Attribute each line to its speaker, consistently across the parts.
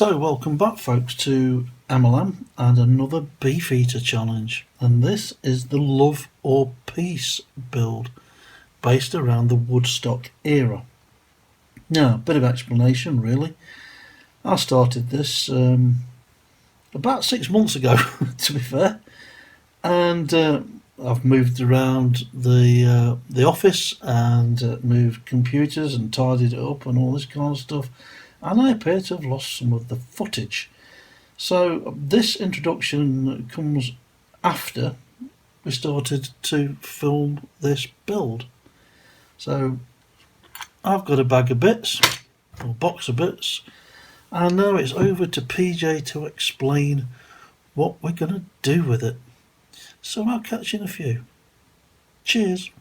Speaker 1: So welcome back folks to MLM and another Beefeater challenge, and this is the Love or Peace build based around the Woodstock era. Now, a bit of explanation really. I started this about 6 months ago to be fair, and I've moved around the office and moved computers and tidied it up and all this kind of stuff, and I appear to have lost some of the footage. So this introduction comes after we started to film this build. So I've got a bag of bits, or box of bits, and now it's over to PJ to explain what we're going to do with it. So I'll catch you in a few. Cheers.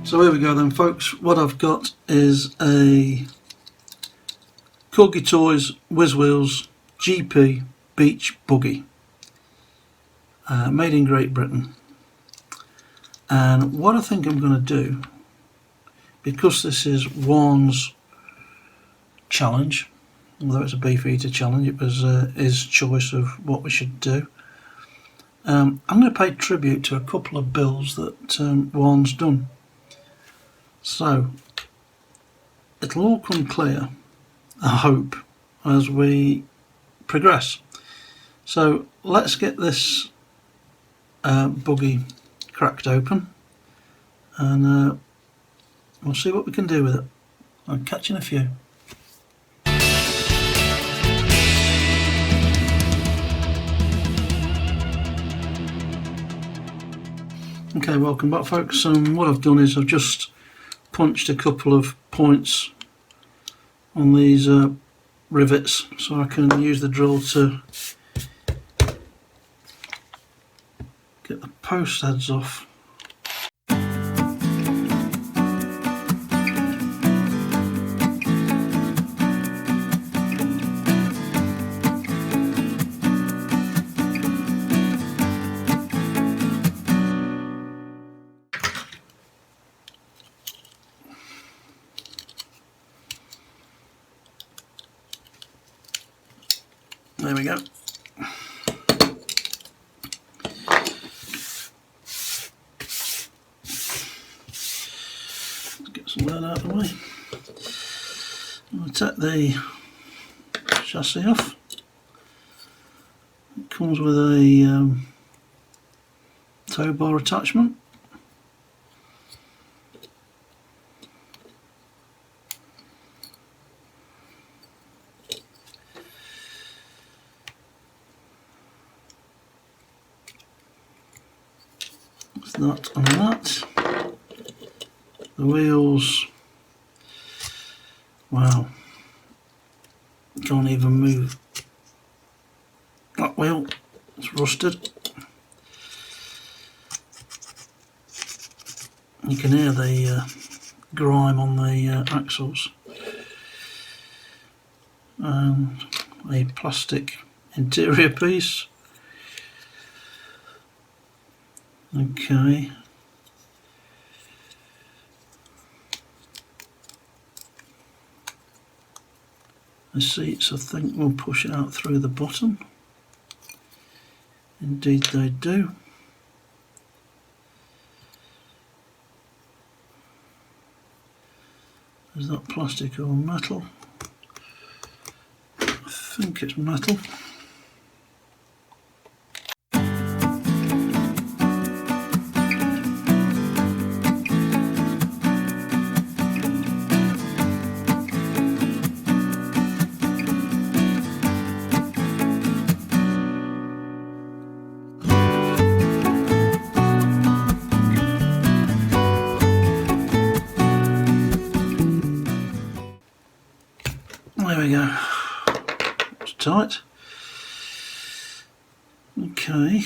Speaker 1: So here we go then folks, what I've got is a Corgi Toys Whizzwheels GP Beach Buggy, made in Great Britain. And what I think I'm going to do, because this is Juan's challenge, although it's a Beefeater challenge, it was his choice of what we should do. I'm going to pay tribute to a couple of builds that Juan's done. So it'll all come clear, I hope, as we progress. So let's get this buggy cracked open, and we'll see what we can do with it. I'll catch you in a few. Okay, welcome back folks. What I've done is I've just punched a couple of points on these rivets so I can use the drill to get the post heads off. There we go. Let's get some of that out of the way. I'll take the chassis off. It comes with a tow bar attachment. That and that. The wheels, wow, can't even move that wheel, it's rusted. You can hear the grime on the axles, and a plastic interior piece. Okay. The seats, I think, will push out through the bottom. Indeed they do. Is that plastic or metal? I think it's metal. There we go. It's tight. Okay.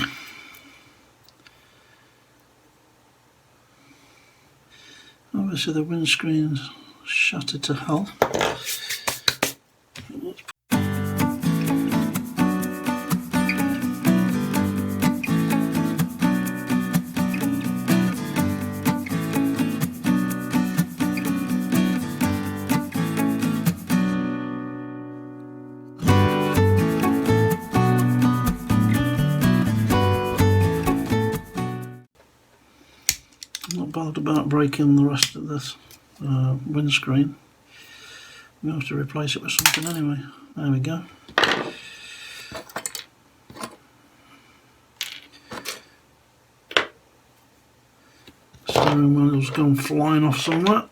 Speaker 1: Obviously the windscreen's shattered to hell. not bothered about breaking the rest of this windscreen. We'll have to replace it with something anyway. There we go. Steering wheel's gone flying off somewhere.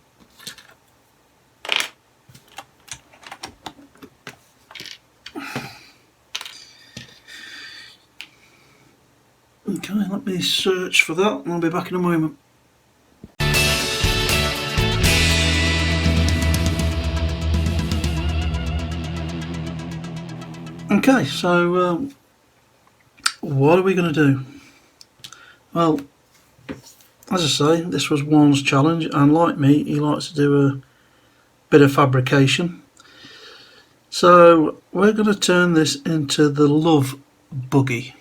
Speaker 1: Okay, let me search for that and I'll be back in a moment. Okay, so what are we going to do? Well, as I say, this was Juan's challenge, and like me, he likes to do a bit of fabrication. So we're going to turn this into the Love Buggy.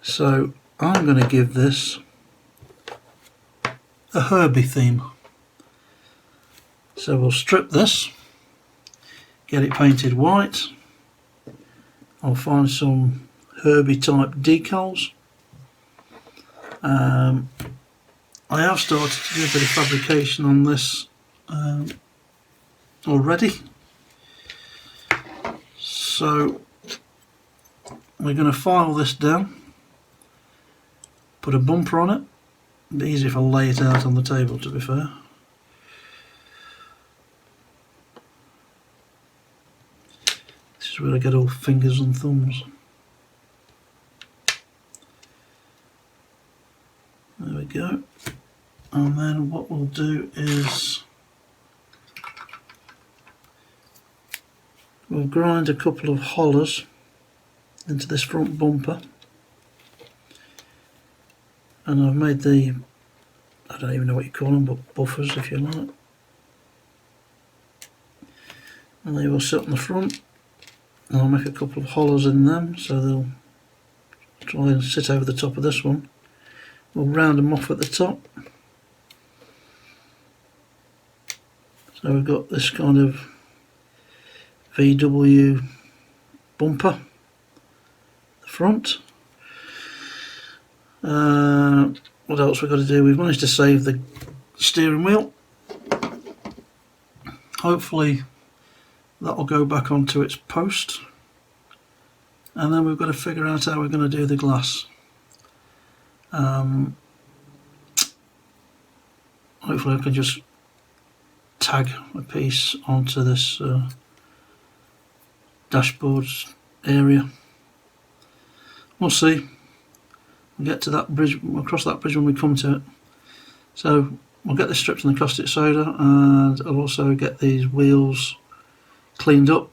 Speaker 1: So I'm going to give this a Herbie theme. So we'll strip this, get it painted white. I'll find some Herbie type decals. I have started to do a bit of fabrication on this already. So we're going to file this down, put a bumper on it. It'd be easy if I lay it out on the table, to be fair. This is where I get all fingers and thumbs. There we go. And then what we'll do is we'll grind a couple of hollers into this front bumper. And I've made the, I don't even know what you call them, but buffers if you like. And they will sit on the front. And I'll make a couple of hollers in them so they'll try and sit over the top of this one. We'll round them off at the top. So we've got this kind of VW bumper, the front. What else we've got to do? We've managed to save the steering wheel. Hopefully that will go back onto its post. And then we've got to figure out how we're going to do the glass. Hopefully I can just tag a piece onto this dashboard area. We'll see. We'll get to that bridge, we'll cross that bridge when we come to it. So we'll get this stripped in the caustic soda, and I'll also get these wheels cleaned up.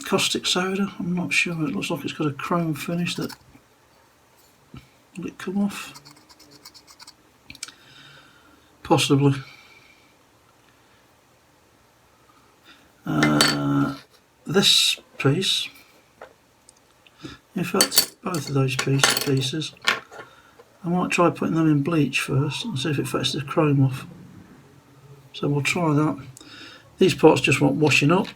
Speaker 1: Caustic soda, I'm not sure, it looks like it's got a chrome finish. That will it come off? Possibly. This piece, in fact both of those pieces, I might try putting them in bleach first and see if it fetches the chrome off. So we'll try that. These parts just want washing up.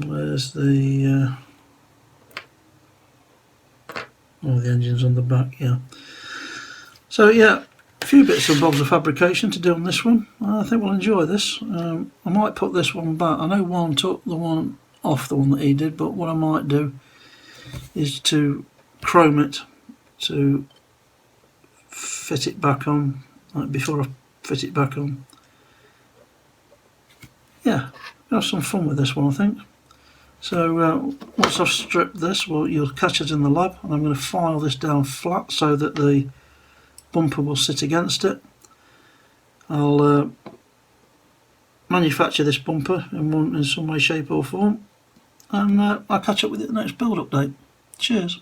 Speaker 1: Where's the oh, the engine's on the back, yeah. So yeah, a few bits and bobs of fabrication to do on this one. I think we'll enjoy this. I might put this one back. I know Juan took the one off, the one that he did, but what I might do is to chrome it to fit it back on, like before I fit it back on. Yeah, we'll have some fun with this one, I think. So once I've stripped this, well, you'll catch it in the lab, and I'm going to file this down flat so that the bumper will sit against it. I'll manufacture this bumper in some way, shape or form, and I'll catch up with it in the next build update. Cheers.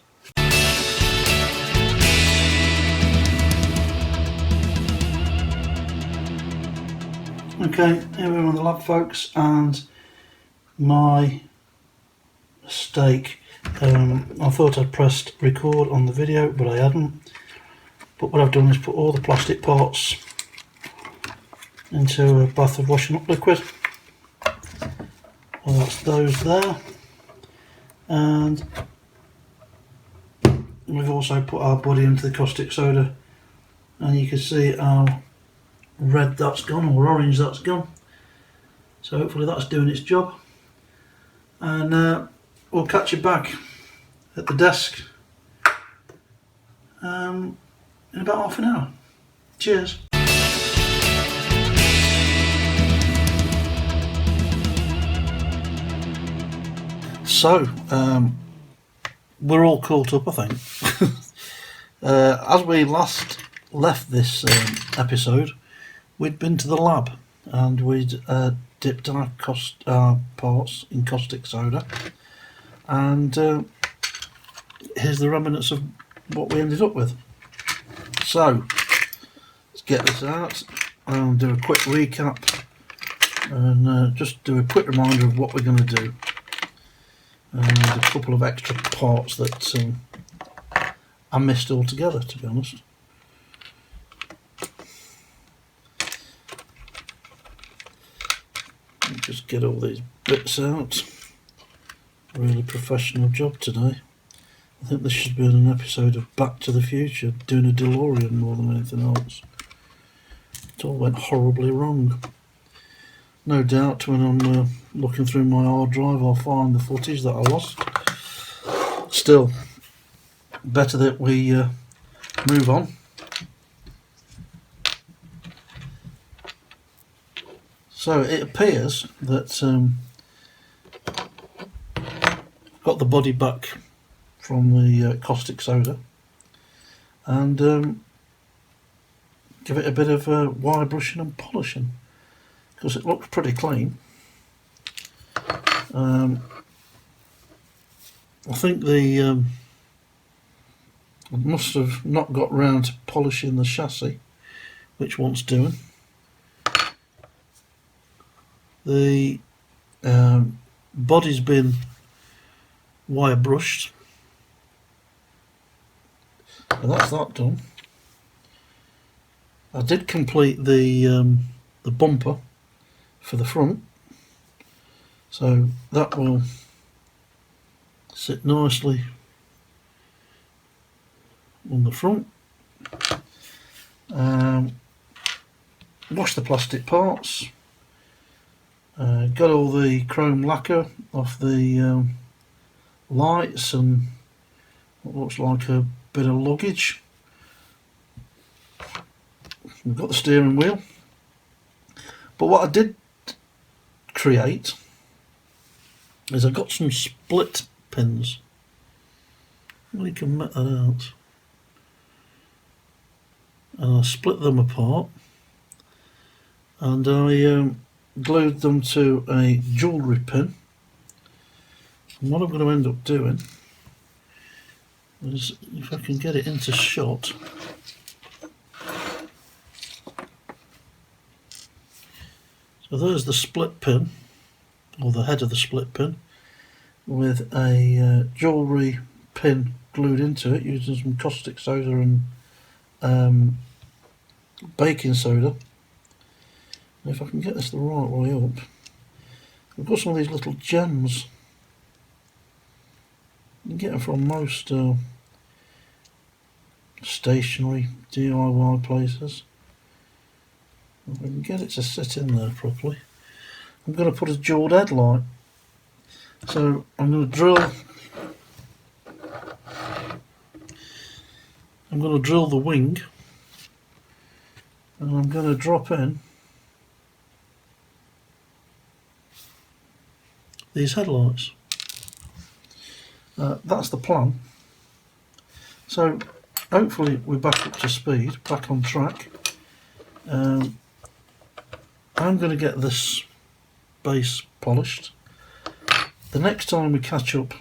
Speaker 1: Okay, here we are on the lab, folks, and my mistake. I thought I'd pressed record on the video, but I hadn't. But what I've done is put all the plastic parts into a bath of washing up liquid. Well, that's those there. And we've also put our body into the caustic soda, and you can see how red that's gone, or orange that's gone. So hopefully that's doing its job. And we'll catch you back at the desk in about half an hour. Cheers. So, we're all caught up, I think. As we last left this episode, we'd been to the lab and we'd dipped our parts in caustic soda, and here's the remnants of what we ended up with. So, let's get this out and do a quick recap and just do a quick reminder of what we're going to do. And a couple of extra parts that I missed altogether, to be honest. Just get all these bits out. Really professional job today. I think this should be an episode of Back to the Future, doing a DeLorean more than anything else. It all went horribly wrong. No doubt when I'm looking through my hard drive I'll find the footage that I lost. Still, better that we move on. So it appears that got the body back from the caustic soda, and give it a bit of wire brushing and polishing, because it looks pretty clean. I think the I must have not got round to polishing the chassis, which wants doing. The body's been wire brushed, and that's that done. I did complete the bumper for the front, so that will sit nicely on the front. Wash the plastic parts. Got all the chrome lacquer off the lights and what looks like a bit of luggage. We've got the steering wheel. But what I did create is I got some split pins. Well, you can make that out. And I split them apart, and I glued them to a jewellery pin. And what I'm going to end up doing is, if I can get it into shot, so there's the split pin, or the head of the split pin, with a jewellery pin glued into it using some caustic soda and baking soda. And if I can get this the right way up, I've got some of these little gems. You can get them from most stationery DIY places. If I can get it to sit in there properly, I'm going to put a jewelled headlight. So I'm going to drill the wing, and I'm going to drop in these headlights. That's the plan. So hopefully we're back up to speed, back on track. I'm going to get this base polished. The next time we catch up,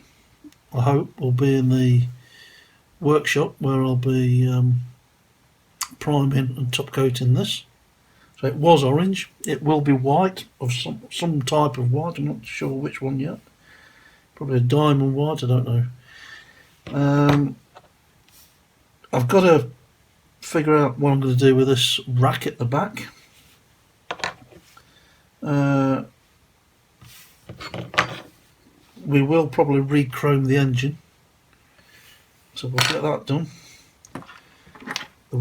Speaker 1: I hope, will be in the workshop, where I'll be priming and top coating this. So it was orange, it will be white, of some type of white, I'm not sure which one yet. Probably a diamond white, I don't know. I've got to figure out what I'm going to do with this rack at the back. we will probably re-chrome the engine, so we'll get that done. The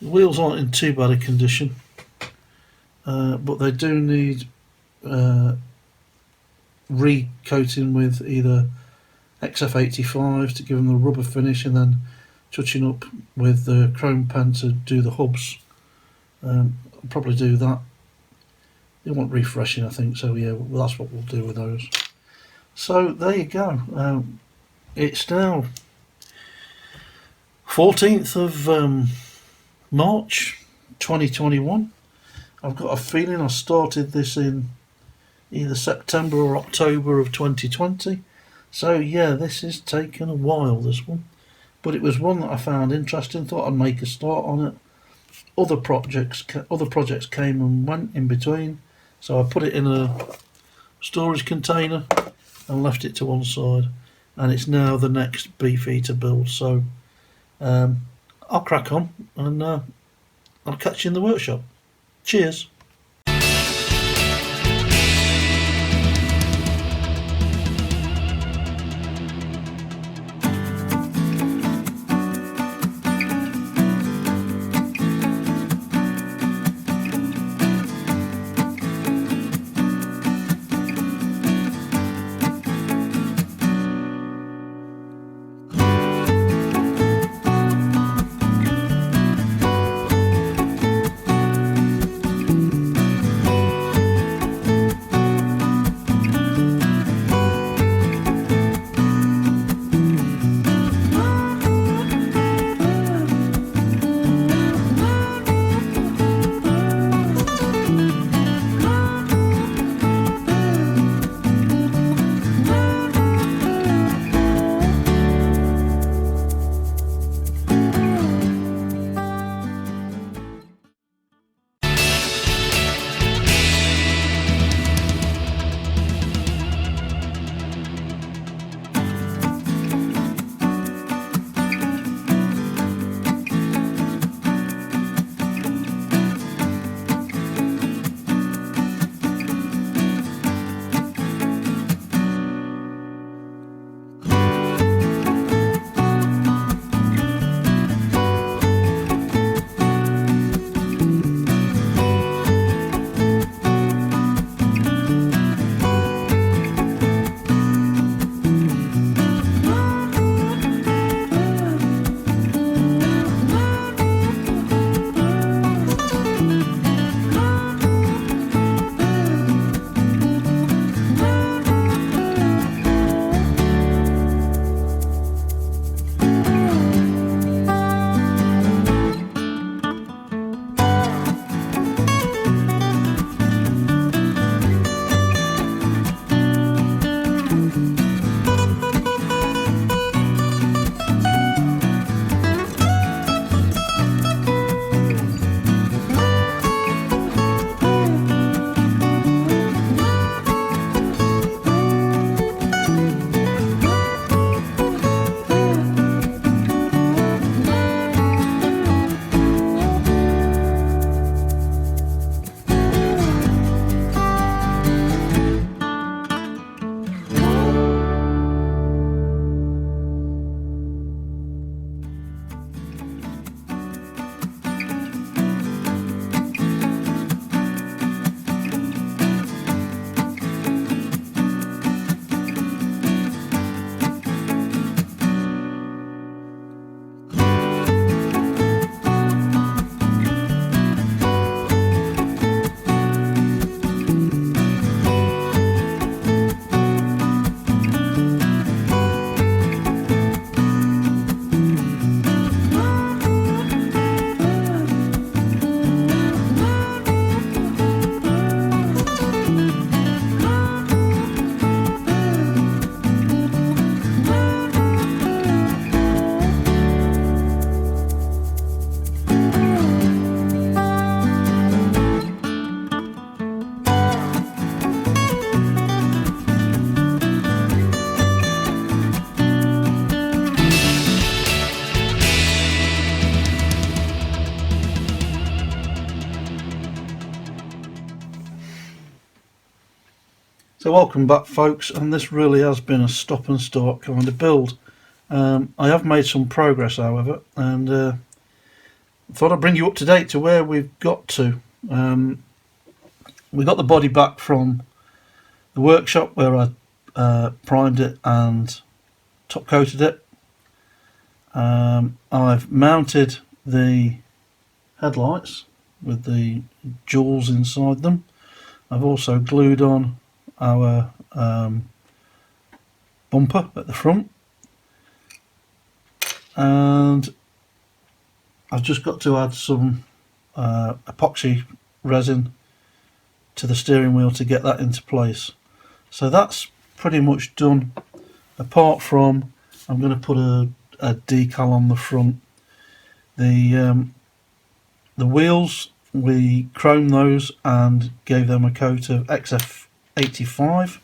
Speaker 1: wheels aren't in too bad a condition, but they do need re-coating with either XF85 to give them the rubber finish, and then touching up with the chrome pen to do the hubs. I'll probably do that. They want refreshing, I think, so yeah, well, that's what we'll do with those. So there you go. It's now 14th of March 2021. I've got a feeling I started this in either September or October of 2020. So yeah, this has taken a while, this one. But it was one that I found interesting, thought I'd make a start on it. Other projects came and went in between, so I put it in a storage container and left it to one side, and it's now the next Beefeater build. So I'll crack on, and I'll catch you in the workshop. Cheers. So welcome back folks, and this really has been a stop and start kind of build. I have made some progress however, and thought I'd bring you up to date to where we've got to. We got the body back from the workshop where I primed it and top coated it. I've mounted the headlights with the jewels inside them. I've also glued on our bumper at the front, and I've just got to add some epoxy resin to the steering wheel to get that into place. So that's pretty much done, apart from I'm going to put a decal on the front. The wheels, we chromed those and gave them a coat of XF85,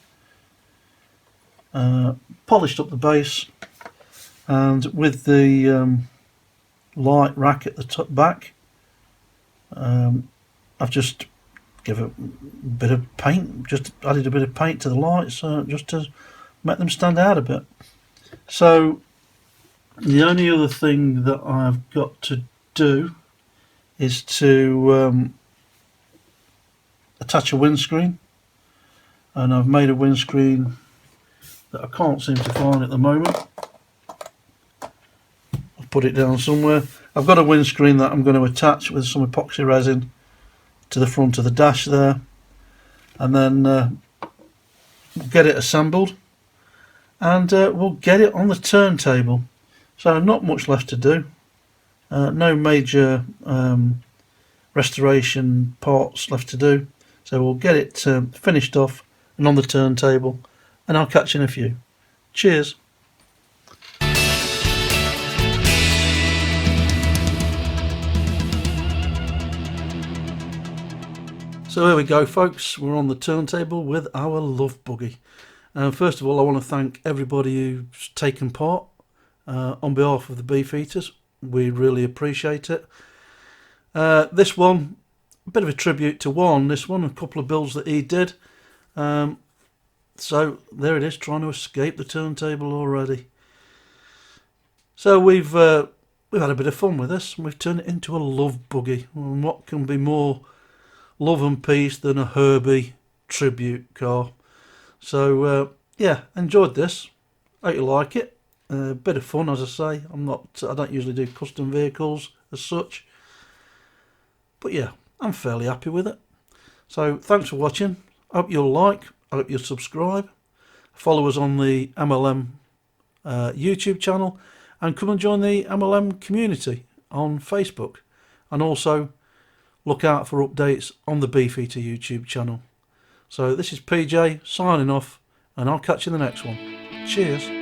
Speaker 1: polished up the base, and with the light rack at the back, I've just give it a bit of paint, just added a bit of paint to the lights just to make them stand out a bit. So the only other thing that I've got to do is to attach a windscreen, and I've made a windscreen that I can't seem to find at the moment. I've put it down somewhere. I've got a windscreen that I'm going to attach with some epoxy resin to the front of the dash there, and then get it assembled, and we'll get it on the turntable. So not much left to do, no major restoration parts left to do, so we'll get it finished off and on the turntable, and I'll catch you in a few. Cheers. So here we go folks, we're on the turntable with our love buggy. First of all, I want to thank everybody who's taken part on behalf of the Beefeaters. We really appreciate it. This one, a bit of a tribute to this one, a couple of builds that he did. So there it is, trying to escape the turntable already. So we've had a bit of fun with this, and we've turned it into a love buggy. And what can be more love and peace than a Herbie tribute car? So yeah, enjoyed this. Hope you like it. A bit of fun, as I say. I don't usually do custom vehicles as such, but yeah, I'm fairly happy with it. So thanks for watching. I hope you'll like. I hope you'll subscribe. Follow us on the MLM YouTube channel, and come and join the MLM community on Facebook, and also look out for updates on the Beefeater YouTube channel. So this is PJ signing off, and I'll catch you in the next one. Cheers.